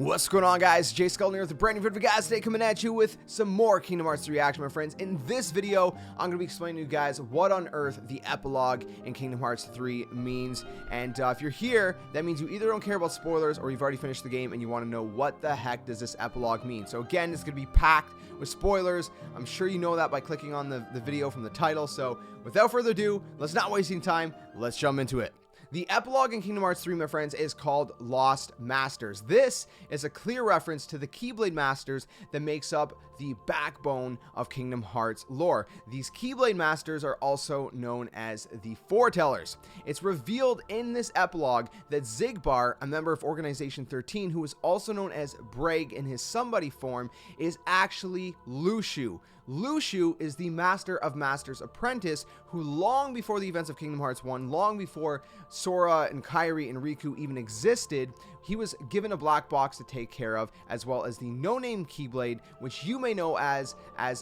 What's going on, guys? Jay Scullin here with a brand new video for you guys today, coming at you with some more Kingdom Hearts 3 action, my friends. In this video, I'm going to be explaining to you guys what on earth the epilogue in Kingdom Hearts 3 means. And if you're here, that means you either don't care about spoilers or you've already finished the game and you want to know what the heck does this epilogue mean. So again, it's going to be packed with spoilers. I'm sure you know that by clicking on the video from the title. So without further ado, let's not waste any time. Let's jump into it. The epilogue in Kingdom Hearts 3, my friends, is called Lost Masters. This is a clear reference to the Keyblade Masters that makes up the backbone of Kingdom Hearts lore. These Keyblade Masters are also known as the Foretellers. It's revealed in this epilogue that Xigbar, a member of Organization 13, who is also known as Braig in his somebody form, is actually Luxu. Luxu is the Master of Masters apprentice who, long before the events of Kingdom Hearts 1, long before Sora and Kairi and Riku even existed, he was given a black box to take care of, as well as the no-name Keyblade, which you may know as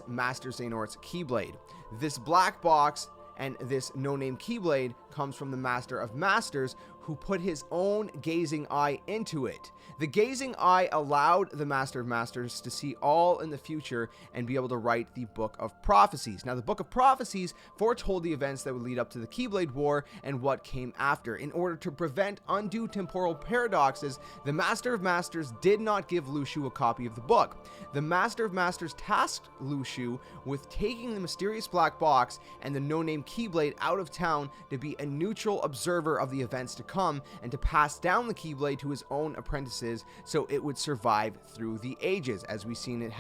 Master Xehanort's Keyblade. This black box and this no-name Keyblade comes from the Master of Masters, who put his own gazing eye into it. The gazing eye allowed the Master of Masters to see all in the future and be able to write the Book of Prophecies. Now, the Book of Prophecies foretold the events that would lead up to the Keyblade War and what came after. In order to prevent undue temporal paradoxes, the Master of Masters did not give Luxu a copy of the book. The Master of Masters tasked Luxu with taking the mysterious black box and the no-name Keyblade out of town to be a neutral observer of the events to come and to pass down the Keyblade to his own apprentices so it would survive through the ages. As we've seen it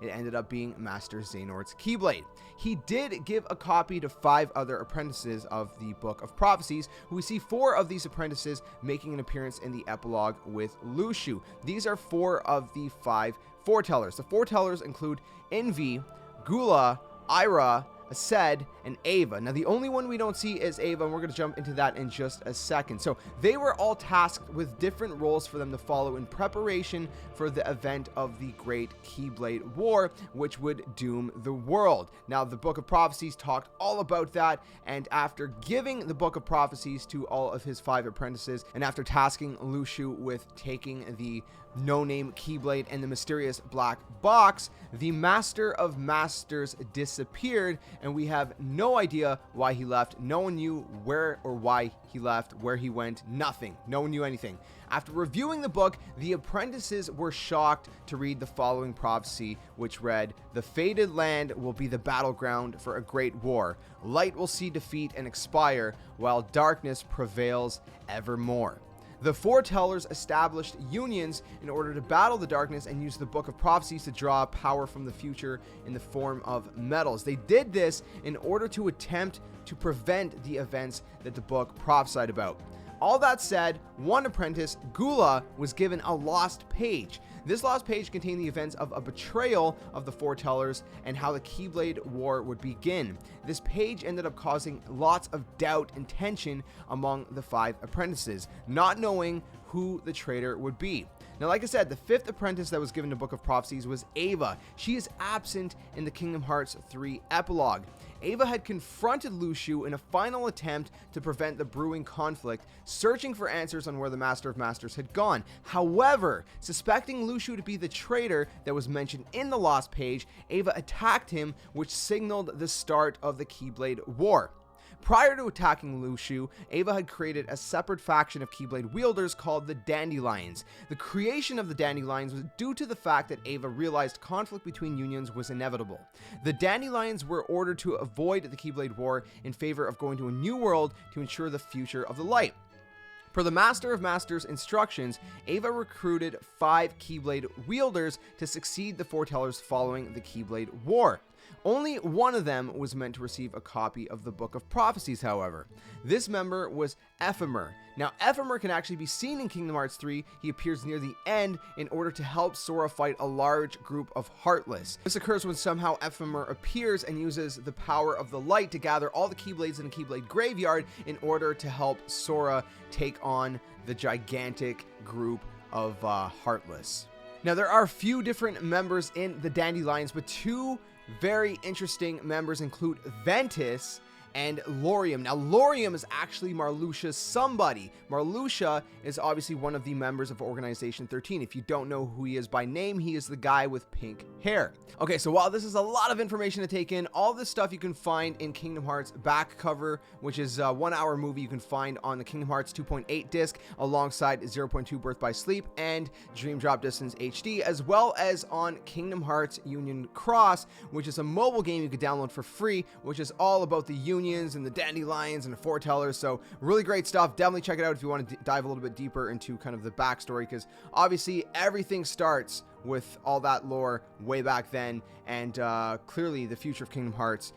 ended up being Master Xehanort's Keyblade. He did give a copy to 5 other apprentices of the Book of Prophecies, who we see 4 of these apprentices making an appearance in the epilogue with Luxu. These are 4 of the 5 Foretellers. The Foretellers include Envy, Gula, Ira, Aced, and Ava. Now, the only one we don't see is Ava, and we're going to jump into that in just a second. So they were all tasked with different roles for them to follow in preparation for the event of the Great Keyblade War, which would doom the world. Now, the Book of Prophecies talked all about that, and after giving the Book of Prophecies to all of his 5 apprentices, and after tasking Luxu with taking the no-name Keyblade and the mysterious black box, the Master of Masters disappeared, and we have no idea why he left. No one knew where or why he left, where he went, nothing. No one knew anything. After reviewing the book, the apprentices were shocked to read the following prophecy, which read, "The fated land will be the battleground for a great war. Light will see defeat and expire, while darkness prevails evermore." The Foretellers established unions in order to battle the darkness and use the Book of Prophecies to draw power from the future in the form of metals. They did this in order to attempt to prevent the events that the book prophesied about. All that said, one apprentice, Gula, was given a lost page. This lost page contained the events of a betrayal of the Foretellers and how the Keyblade War would begin. This page ended up causing lots of doubt and tension among the 5 apprentices, not knowing who the traitor would be. Now, like I said, the 5th apprentice that was given the Book of Prophecies was Ava. She is absent in the Kingdom Hearts 3 epilogue. Ava had confronted Luxu in a final attempt to prevent the brewing conflict, searching for answers on where the Master of Masters had gone. However, suspecting Luxu to be the traitor that was mentioned in the lost page, Ava attacked him, which signaled the start of the Keyblade War. Prior to attacking Luxu, Ava had created a separate faction of Keyblade wielders called the Dandelions. The creation of the Dandelions was due to the fact that Ava realized conflict between unions was inevitable. The Dandelions were ordered to avoid the Keyblade War in favor of going to a new world to ensure the future of the light. Per the Master of Masters' instructions, Ava recruited 5 Keyblade wielders to succeed the Foretellers following the Keyblade War. Only one of them was meant to receive a copy of the Book of Prophecies, however. This member was Ephemer. Now, Ephemer can actually be seen in Kingdom Hearts 3. He appears near the end in order to help Sora fight a large group of Heartless. This occurs when somehow Ephemer appears and uses the power of the light to gather all the Keyblades in a Keyblade graveyard in order to help Sora take on the gigantic group of Heartless. Now, there are a few different members in the Dandelions, but 2 very interesting members include Ventus and Laurium. Now, Laurium is actually Marluxia's somebody. Marluxia is obviously one of the members of Organization 13. If you don't know who he is by name, he is the guy with pink hair. Okay, so while this is a lot of information to take in, all this stuff you can find in Kingdom Hearts back cover, which is a 1-hour movie you can find on the Kingdom Hearts 2.8 disc, alongside 0.2 Birth by Sleep and Dream Drop Distance HD, as well as on Kingdom Hearts Union Cross, which is a mobile game you can download for free, which is all about the unions and the dandelions and the foretellers. So really great stuff. Definitely check it out if you want to dive a little bit deeper into kind of the backstory, because obviously everything starts with all that lore way back then, and clearly the future of Kingdom Hearts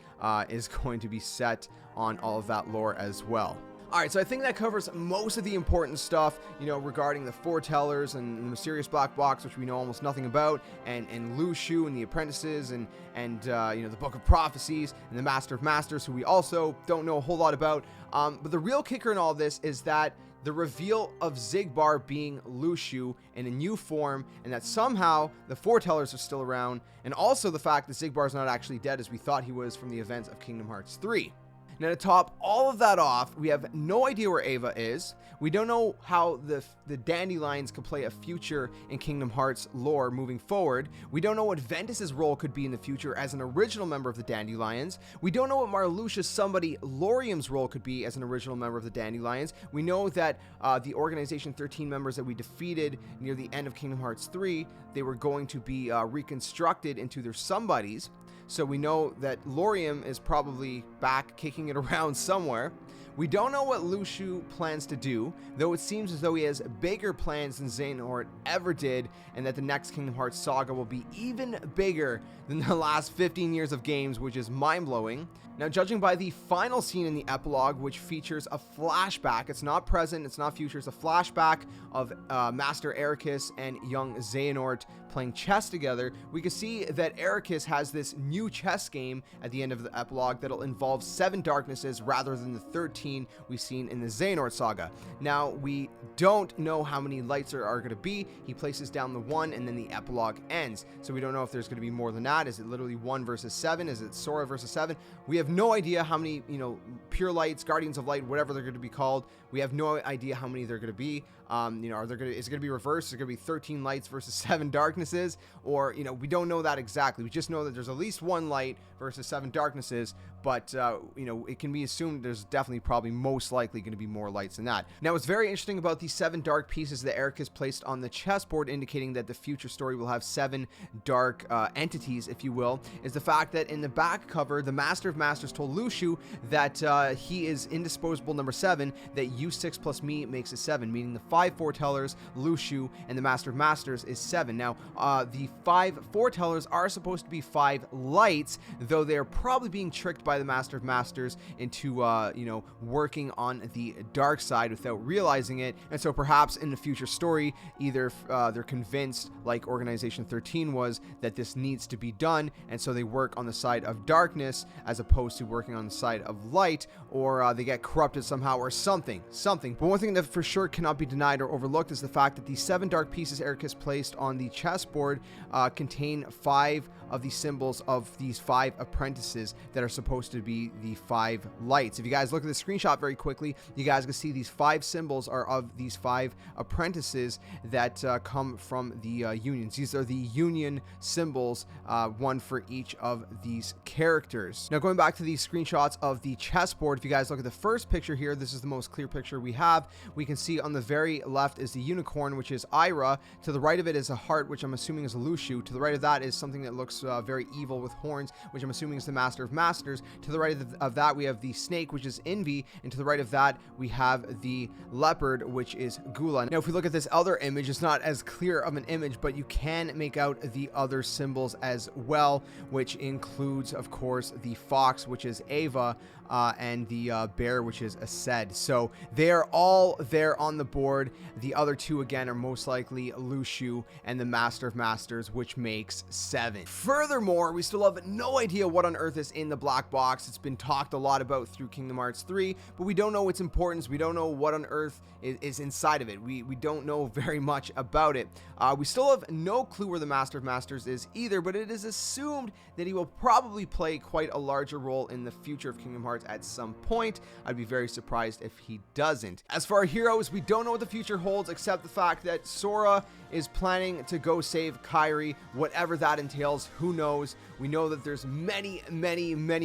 is going to be set on all of that lore as well. Alright, so I think that covers most of the important stuff, you know, regarding the Foretellers and the mysterious black box, which we know almost nothing about, and Luxu and the apprentices, and you know, the Book of Prophecies, and the Master of Masters, who we also don't know a whole lot about. But the real kicker in all this is that the reveal of Xigbar being Luxu in a new form, and that somehow the Foretellers are still around, and also the fact that Xigbar is not actually dead as we thought he was from the events of Kingdom Hearts 3. Now, to top all of that off, we have no idea where Ava is. We don't know how the dandelions could play a future in Kingdom Hearts lore moving forward. We don't know what Ventus's role could be in the future as an original member of the dandelions. We don't know what Marluxia's somebody Laurium's role could be as an original member of the dandelions. We know that the Organization 13 members that we defeated near the end of Kingdom Hearts 3, they were going to be reconstructed into their somebodies. So we know that Laurium is probably back kicking it around somewhere. We don't know what Luxu plans to do, though it seems as though he has bigger plans than Xehanort ever did, and that the next Kingdom Hearts saga will be even bigger than the last 15 years of games, which is mind-blowing. Now, judging by the final scene in the epilogue, which features a flashback, it's not present, it's not future, it's a flashback of Master Ericus and young Xehanort playing chess together, we can see that Ericus has this new chess game at the end of the epilogue that'll involve 7 darknesses rather than the 13 we've seen in the Xehanort saga. Now, we don't know how many lights there are going to be. He places down the 1 and then the epilogue ends. So we don't know if there's going to be more than that. Is it literally 1 versus 7? Is it Sora versus 7? We have no idea how many, you know, pure lights, guardians of light, whatever they're going to be called. We have no idea how many they're going to be. You know, is it going to be reversed? Is it going to be 13 lights versus 7 darknesses? Or, you know, we don't know that exactly. We just know that there's at least 1 light versus 7 darknesses, but, you know, it can be assumed there's definitely probably most likely going to be more lights than that. Now, what's very interesting about these 7 dark pieces that Ericus placed on the chessboard, indicating that the future story will have 7 dark entities, if you will, is the fact that in the back cover, the Master of Masters told Luxu that he is indisposable number 7, that U6 plus me makes a 7, meaning the 5 Foretellers, Luxu, and the Master of Masters is 7. Now, the 5 Foretellers are supposed to be 5 lights, though they're probably being tricked by the Master of Masters into, you know, working on the dark side without realizing it. And so perhaps in the future story, either they're convinced, like Organization 13 was, that this needs to be done, and so they work on the side of darkness as opposed to working on the side of light, or they get corrupted somehow, or something. But one thing that for sure cannot be denied or overlooked is the fact that the 7 dark pieces Ericus placed on the chessboard contain 5 of the symbols of these 5 apprentices that are supposed to be the 5 lights. If you guys look at the screenshot very quickly, you guys can see these 5 symbols are of these 5 apprentices that come from the unions. These are the union symbols, one for each of these characters. Now, going back to these screenshots of the chessboard, if you guys look at the first picture here, this is the most clear picture we have. We can see on the very left is the unicorn, which is Ira. To the right of it is a heart, which I'm assuming is a Luxu. To the right of that is something that looks very evil with horns, which I'm assuming is the Master of Masters. To the right of that, we have the snake, which is Envy. And to the right of that, we have the leopard, which is Gula. Now, if we look at this other image, it's not as clear of an image, but you can make out the other symbols as well, which includes, of course, the fox, which is Ava, and the bear, which is Ased. So they are all there on the board. board. The other two, again, are most likely Luxu and the Master of Masters, which makes 7. Furthermore, we still have no idea what on earth is in the black box. It's been talked a lot about through Kingdom Hearts 3, but we don't know its importance. We don't know what on earth is inside of it. We don't know very much about it. We still have no clue where the Master of Masters is either, but it is assumed that he will probably play quite a larger role in the future of Kingdom Hearts at some point. I'd be very surprised if he doesn't. As for our heroes, we don't know what the future holds except the fact that Sora is planning to go save Kairi, whatever that entails, who knows. We know that there's many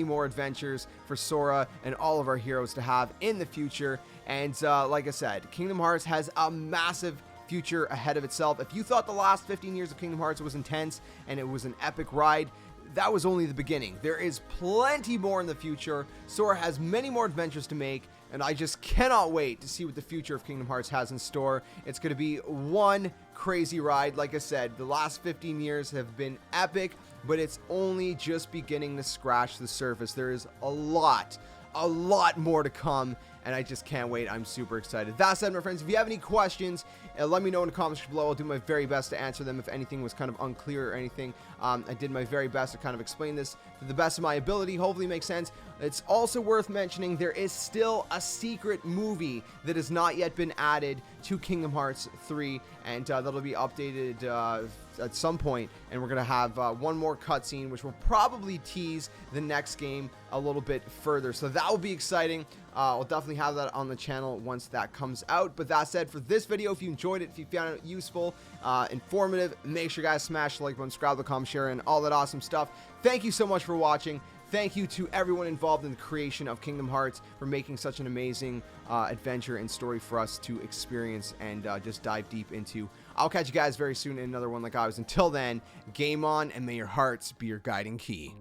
more adventures for Sora and all of our heroes to have in the future. And like I said, Kingdom Hearts has a massive future ahead of itself. If you thought the last 15 years of Kingdom Hearts was intense and it was an epic ride, that was only the beginning. There is plenty more in the future. Sora has many more adventures to make, and I just cannot wait to see what the future of Kingdom Hearts has in store. It's going to be one crazy ride. Like I said, the last 15 years have been epic, but it's only just beginning to scratch the surface. There is a lot more to come, and I just can't wait. I'm super excited. That said, my friends, if you have any questions, let me know in the comments below. I'll do my very best to answer them if anything was kind of unclear or anything. I did my very best to kind of explain this to the best of my ability. Hopefully it makes sense. It's also worth mentioning there is still a secret movie that has not yet been added to Kingdom Hearts 3, and that'll be updated at some point, and we're going to have one more cutscene, which will probably tease the next game a little bit further. So that will be exciting. I'll definitely have that on the channel once that comes out. But that said, for this video, if you enjoyed it, if you found it useful, informative, make sure you guys smash the like button, subscribe, the comment, share, and all that awesome stuff. Thank you so much for watching. Thank you to everyone involved in the creation of Kingdom Hearts for making such an amazing adventure and story for us to experience and just dive deep into. I'll catch you guys very soon in another one like I was. Until then, game on, and may your hearts be your guiding key.